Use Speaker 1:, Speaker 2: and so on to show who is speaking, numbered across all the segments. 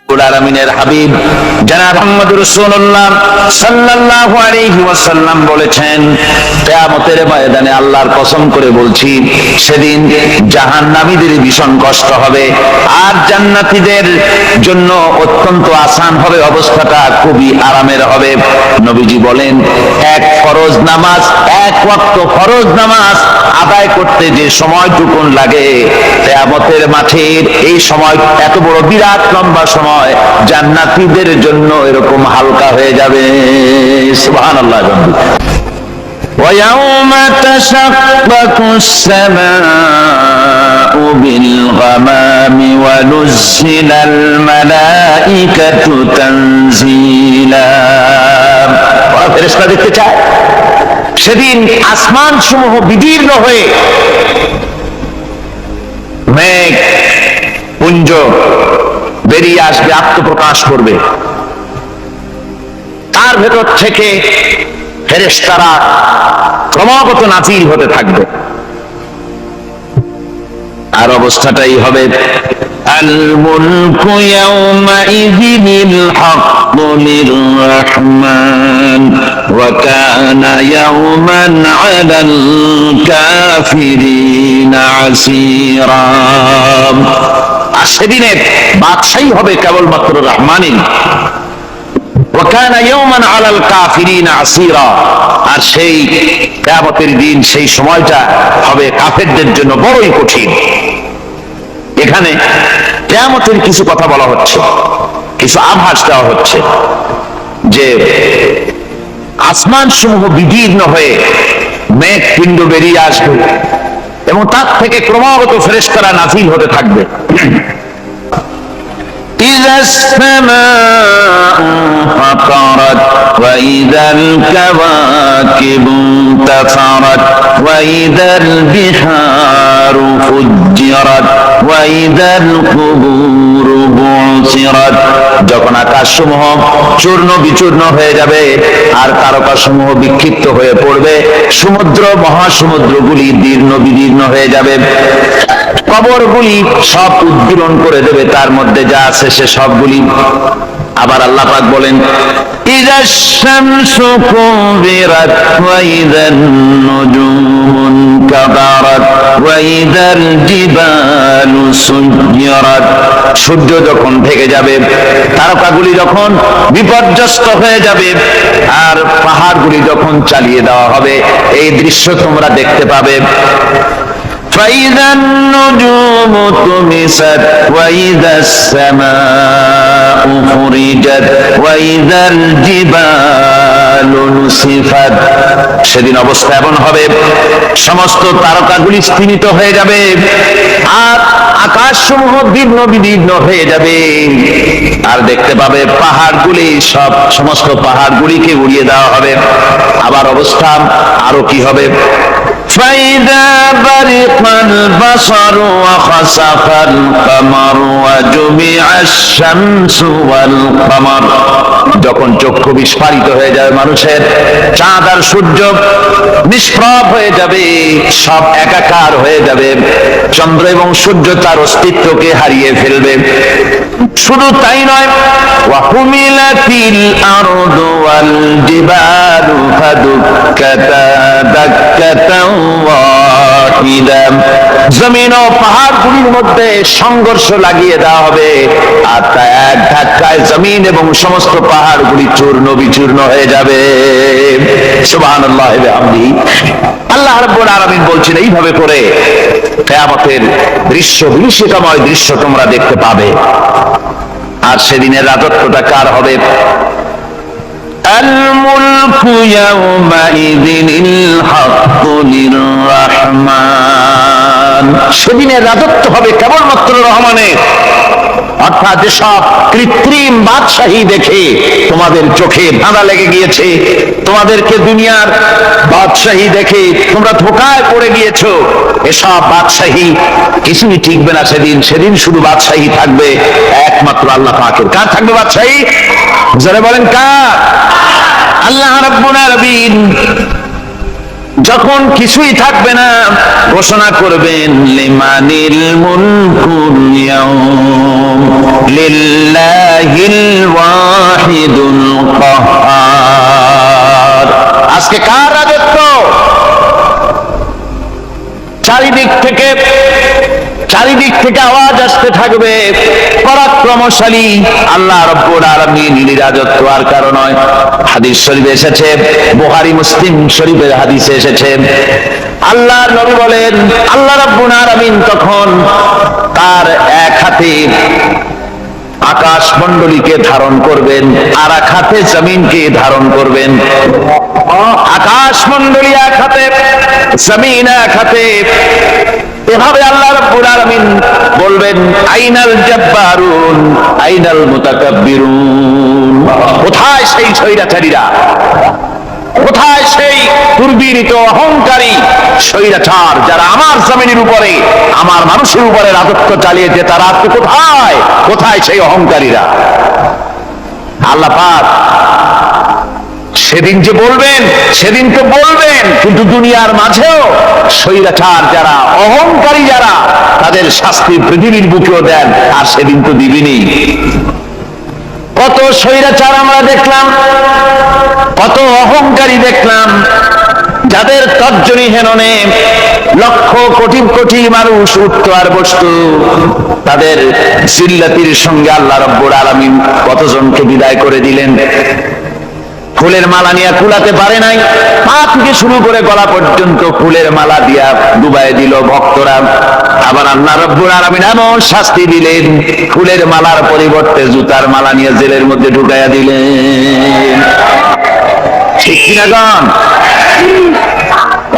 Speaker 1: আলামিনের হাবিব জনাব মুহাম্মদুর রাসূলুল্লাহ সাল্লাল্লাহু আলাইহি ওয়াসাল্লাম বলেছেন, কিয়ামতের ময়দানে আল্লাহর কসম করে বলছি, সেদিন জাহান্নামীদের ভীষণ কষ্ট হবে আর জান্নাতীদের জন্য অত্যন্ত আসান হবে, অবস্থাটা খুবই আরামের হবে। নবীজি বলেন, এক ওয়াক্ত ফরজ নামাজ আদায় করতে যে সময়টুকুন লাগে, কিয়ামতের মাঠের এই সময় এত বড় বিরাট লম্বা সময় জান্নাতীদের জন্য এরকম হালকা হয়ে যাবে। সুবহানাল্লাহ। وَيَوْمَ تَشَقَّقُ السَّمَاءُ بِالْغَمَامِ وَنُزِّلَ الْمَلَائِكَةُ تَنزِيلًا। ফেরেশতা দেখতে চায় সেদিন আসমান সমূহ বিদীর্ণ হয়ে মেঘ পুঞ্জ বেরিয়ে আসবে, আত্মপ্রকাশ করবে, তার ভেতর থেকে ফেরেশতারা ক্রমাগত নাজিল হতে থাকবে। আর অবস্থাটাই হবে, আল মুলকু ইয়াওমাইযিনিল হাক্কু লির-রাহমান ওয়া কানা ইয়াওমান আলাল কাফিরিনা আসীরা। আর সেদিনের বাদশাহী হবে কেবলমাত্র রহমানিন। ওয়া কানা ইয়াওমান আলাল কাফিরিনা আসীরা। আর সেই কিয়ামতের দিন, সেই সময়টা হবে কাফেরদের জন্য বড়ই কঠিন। এখানে কিয়ামতের কিছু কথা বলা হচ্ছে, কিছু আভাস দেওয়া হচ্ছে যে আসমান সমূহ বিদীর্ণ হয়ে মেঘ পিণ্ড বেরিয়ে আসবে এবং তার থেকে ক্রমাগত ফেরেশতারা নাজিল হতে থাকবে। إذا السماء انفطرت وإذا الكواكب انتثرت وإذا البحار فجرت وإذا القبور بعثرت। যখন আকাশসমূহ চূর্ণ বিচূর্ণ হয়ে যাবে আর তারকাসমূহ বিক্ষিপ্ত হয়ে পড়বে, সমুদ্র মহাসমুদ্রগুলি দীর্ণ বিদীর্ণ হয়ে যাবে, কবরগুলি সব উদ্গীরণ করে দেবে, তার মধ্যে যা আছে সে সবগুলি। আবার আল্লাহ পাক বলেন, ইযাশ শামসু কুবিরাত ওয়া ইযান নুজুমু কাদারাত ওয়া ইযাল জিবালু সুজ্জিরাত। সূর্য যখন ঢেকে যাবে, তারকাগুলি যখন বিপর্যস্ত হয়ে যাবে আর পাহাড়গুলি যখন চালিয়ে দেওয়া হবে, এই দৃশ্য তোমরা দেখতে পাবে। فإذا النجوم طمست وإذا السماء فرجت وإذا الجبال نسفت। সেদিন অবস্থা এমন হবে, সমস্ত তারকাগুলি স্তিমিত হয়ে যাবে আর আকাশসমূহ দীর্ণ বিদীর্ণ হয়ে যাবে। আর দেখতে পাবে পাহাড়গুলি, সমস্ত পাহাড়গুলিকে উড়িয়ে দেওয়া হবে। আবার অবস্থা আরো কি হবে, فإذا برق البصر وخسف القمر وجمع الشمس والقمر। যখন চক্ষু বিস্ফারিত হয়ে যাবে মানুষের, চাঁদ আর সূর্য নিষ্প্রভ হয়ে যাবে, সব একাকার হয়ে যাবে, চন্দ্র এবং সূর্য তার অস্তিত্বকে হারিয়ে ফেলবে। শুধু তাই নয়, ওয়াহুমিলাতিল আরদু ওয়াল জিবালু ফাদুক্কাতা দাক্কাতাও ওয়াহিদা। জমিন ও পাহাড়গুলির মধ্যে সংঘর্ষ লাগিয়ে দেওয়া হবে আর তা এক ধাক্কায় জমিন এবং সমস্ত পাহাড়গুলি চূর্ণ বিচূর্ণ হয়ে যাবে। সুবহানাল্লাহি ওয়া বিহামদিহি। আল্লাহ রাব্বুল আলামিন বলছেন, এইভাবে করে কিয়ামতের দৃশ্য, বিভীষিকাময় দৃশ্য তোমরা দেখতে পাবে। আর সেদিনের রাজত্বটা কার হবে? আল মুলকু ইয়াওমাইযিনিল হাক্কু লির-রাহমান। সেদিনের রাজত্ব হবে কেবলমাত্র রহমানের। অর্থাৎ যেসব কৃত্রিম বাদশাহী দেখে তোমাদের চোখে ধাঁধা লেগে গিয়েছে, তোমাদেরকে দুনিয়ার বাদশাহী দেখে তোমরা ধোঁকায় পড়ে গিয়েছো, এসব বাদশাহী কিছুই টিকবে না সেদিন। সেদিন শুধু বাদশাহী থাকবে একমাত্র আল্লাহ পাকের। কার থাকবে বাদশাহী? যারা বলেন কার? আল্লাহ রাব্বুল আলামিন। আল্লাহ রাব্বুল আলামিন বলছেন, এইভাবে করে কিয়ামতের দৃশ্য তোমরা দেখতে পাবে। আর সেদিনের রাজত্বটা কার হবে? আল মুলকু ইয়াওমাইযিনিল হাক্কু লির-রাহমান। সেদিনের রাজত্ব হবে কেবলমাত্র রহমানের। অর্থাৎ যেসব কৃত্রিম বাদশাহী দেখে তোমাদেরকে দুনিয়ার বাদশাহী দেখে তোমরা ধোঁকায় পড়ে গিয়েছো, এসব বাদশাহী কিছুই টিকবে না সেদিন। সেদিন শুধু বাদশাহী থাকবে একমাত্র আল্লাহ পাকের। কার থাকবে বাদশাহী? যারা বলেন কার? আল্লাহ রাব্বুল আলামিন। যখন কিছুই থাকবে না, ঘোষণা করবেন লিমানিল মুলকুল ইয়াউম লিল্লাহিল ওয়াহিদুল কাহ্হার। আজকে কার রাজত্ব? চারিদিক থেকে আওয়াজ আসতে থাকবে, পরাক্রমশালী আল্লাহ রাব্বুল আলামিনের রাজত্ব আর কারো নয়। হাদিস শরীফে এসেছে, বুখারী মুসলিম শরীফের হাদিসে এসেছে, আল্লাহর নবী বলেন আল্লাহ রাব্বুল আলামিন তখন তার এক হাতে আকাশ মণ্ডলীকে ধারণ করবেন, আর এক হাতে জমিনকে ধারণ করবেন। আকাশ মণ্ডলী এক হাতে, জমিন এক হাতে। এভাবে আল্লাহ রাব্বুল আলামিন বলবেন আইনাল জাব্বারুন আইনাল মুতাকাব্বিরুন। কোথায় সেই স্বৈরাচারীরা? কোথায় সেই দুর্বীরিত অহংকারী স্বৈরাচার যারা আমার জমিনের উপরে, আমার মানুষের উপরে রাজত্ব চালিয়েছে? তারা আজকে কোথায়? কোথায় সেই অহংকারীরা? আল্লাহ পাক সেদিন যে বলবেন, সেদিন তো বলবেন, কিন্তু দুনিয়ার মাঝেও স্বৈরাচার যারা, অহংকারী যারা, তাদের শাস্তি পৃথিবীর বুকেও দেন, আর সেদিন তো দিবেনই। কত স্বৈরাচার আমরা দেখলাম, কত অহংকারী দেখলাম, যাদের তর্জনী হেননে লক্ষ কোটি কোটি মানুষ উঠতো আর বসতো। তাদের জিল্লাতির সঙ্গে আল্লাহ রাব্বুল আলামিন কতজনকে বিদায় করে দিলেন। ফুলের মালা নিয়ে কুলাতে পারে নাই, পা থেকে শুরু করে গলা পর্যন্ত ফুলের মালা দিয়া ডুবাই দিল ভক্তরা। আবার আল্লাহ রাব্বুল আলামিন এমন শাস্তি দিলেন, ফুলের মালার পরিবর্তে জুতার মালা নিয়ে জেলের মধ্যে ঢুকাইয়া দিলেন। ঠিক কিনা গান?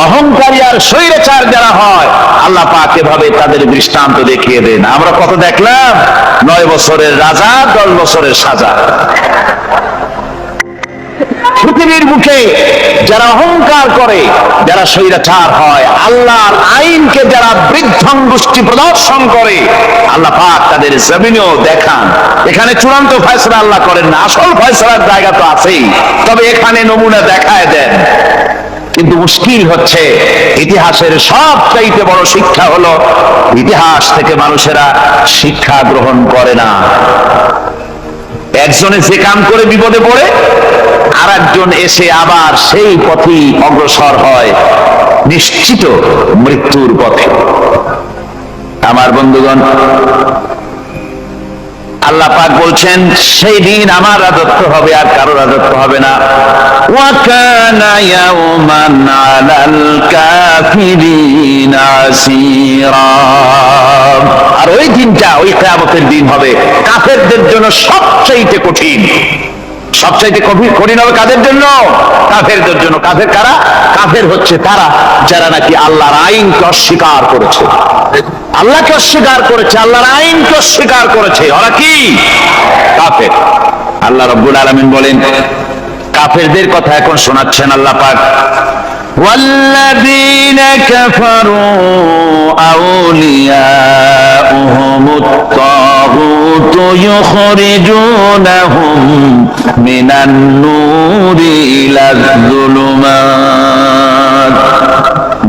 Speaker 1: অহংকারী আর স্বৈরাচার যারা হয়, আল্লাহ পাক এভাবে তাদের দৃষ্টান্ত দেখিয়ে দেন। আমরা কত দেখলাম, 9 বছরের রাজা 10 বছরের সাজা। পৃথিবীর বুকে যারা অহংকার করে, যারা স্বৈরাচার হয়, আল্লাহর আইনকে যারা বৃদ্ধঙ্গুষ্টি প্রদর্শন করে, আল্লাহ পাক তাদের জমিনেও দেখান। এখানে চূড়ান্ত ফয়সালা আল্লাহ করেন না, আসল ফয়সালার জায়গা তো আছেই, তবে এখানে নমুনা দেখায় দেন। কিন্তু মুশকিল হচ্ছে, ইতিহাসের সবচাইতে বড় শিক্ষা হলো ইতিহাস থেকে মানুষেরা শিক্ষা গ্রহণ করে না। একজনে যে কাম করে বিপদে পড়ে, আর একজন এসে আবার সেই পথেই অগ্রসর হয়, নিশ্চিত মৃত্যুর পথে। আমার বন্ধুগণ, আল্লাহ পাক বলছেন সেই দিন আমার রাজত্ব হবে, আর কারো রাজত্ব হবে না। ওয়া কানা ইয়াওমান আলাল কাফিরিনা আসীরা। আর ওই দিনটা, ওই কিয়ামতের দিন হবে কাফেরদের জন্য সবচেয়ে কঠিন। সবচাইতে কঠিন হবে কাদের জন্য? কাফেরদের জন্য। কাফের কারা? কাফের হচ্ছে তারা যারা নাকি আল্লাহর আইনকে অস্বীকার করেছে, আল্লাহকে অস্বীকার করেছে, আল্লাহর আইনকে অস্বীকার করেছে। ওরা কি? কাফের। আল্লাহ রাব্বুল আলামিন বলেন, কাফেরদের কথা এখন শোনাচ্ছেন আল্লাহ পাক। والذين كفروا أولياؤهم الطاغوت يخرجونهم من النور إلى الظلمات।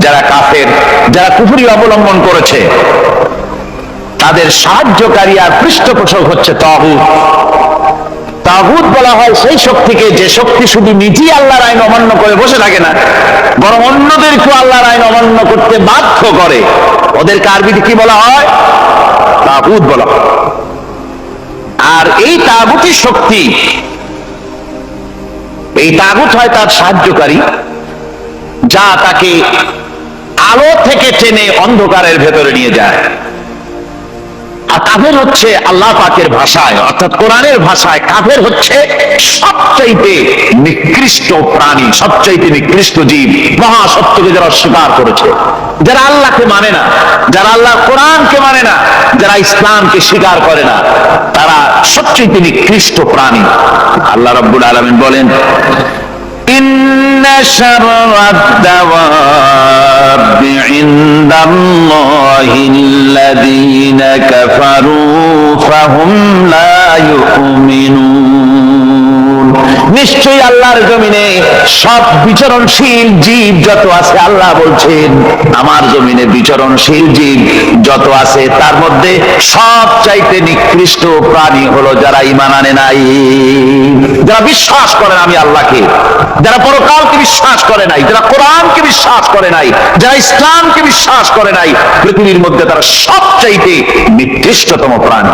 Speaker 1: যারা কাফের, যারা কুফরি অবলম্বন করেছে, তাদের সাহায্যকারী আর পৃষ্ঠপোষক হচ্ছে তাগুত। তাগুত বলা হয় সেই শক্তিকে যে শক্তি শুধু নিজেই আল্লাহর আইন অমান্য করে বসে থাকে না, বরং অন্যদেরকেও আল্লাহর আইন অমান্য করতে বাধ্য করে। ওদেরকে আরবিতে কি বলা হয়? তাগুত বলা হয়। আর এই তাগুতি শক্তি, এই তাগুত হয় তার সাহায্যকারী, যা তাকে আলো থেকে টেনে অন্ধকারের ভেতরে নিয়ে যায়। আর কাফের হচ্ছে আল্লাহ পাকের ভাষায়, অর্থাৎ কোরআনের ভাষায়, কাফের হচ্ছে সবচাইতে নিকৃষ্ট প্রাণী, সবচাইতে নিকৃষ্ট জীব। মহাসত্যকে যারা অস্বীকার করেছে, যারা আল্লাহকে মানে না, যারা আল্লাহ কোরআনকে মানে না, যারা ইসলামকে স্বীকার করে না, তারা সবচাইতে নিকৃষ্ট প্রাণী। আল্লাহ রাব্বুল আলামিন বলেন, ইন্না শাররাদ দাওয়াবি ইনদাল্লাহিল্লাযীনা কাফারু ফাহুম লা ইউমিনুন। নিশ্চয়ই আল্লাহর জমিনে সব বিচরণশীল জীব যত আছে, আল্লাহ বলছেন আমার জমিনে বিচরণশীল জীব যত আছে তার মধ্যে সবচাইতে নিকৃষ্ট প্রাণী হলো যারা ঈমান আনে নাই, যারা বিশ্বাস করে না আমি আল্লাহকে, যারা পরকালকে বিশ্বাস করে নাই, যারা কোরআনকে বিশ্বাস করে নাই, যারা ইসলামকে বিশ্বাস করে নাই, পৃথিবীর মধ্যে তারা সবচাইতে নিকৃষ্টতম প্রাণী।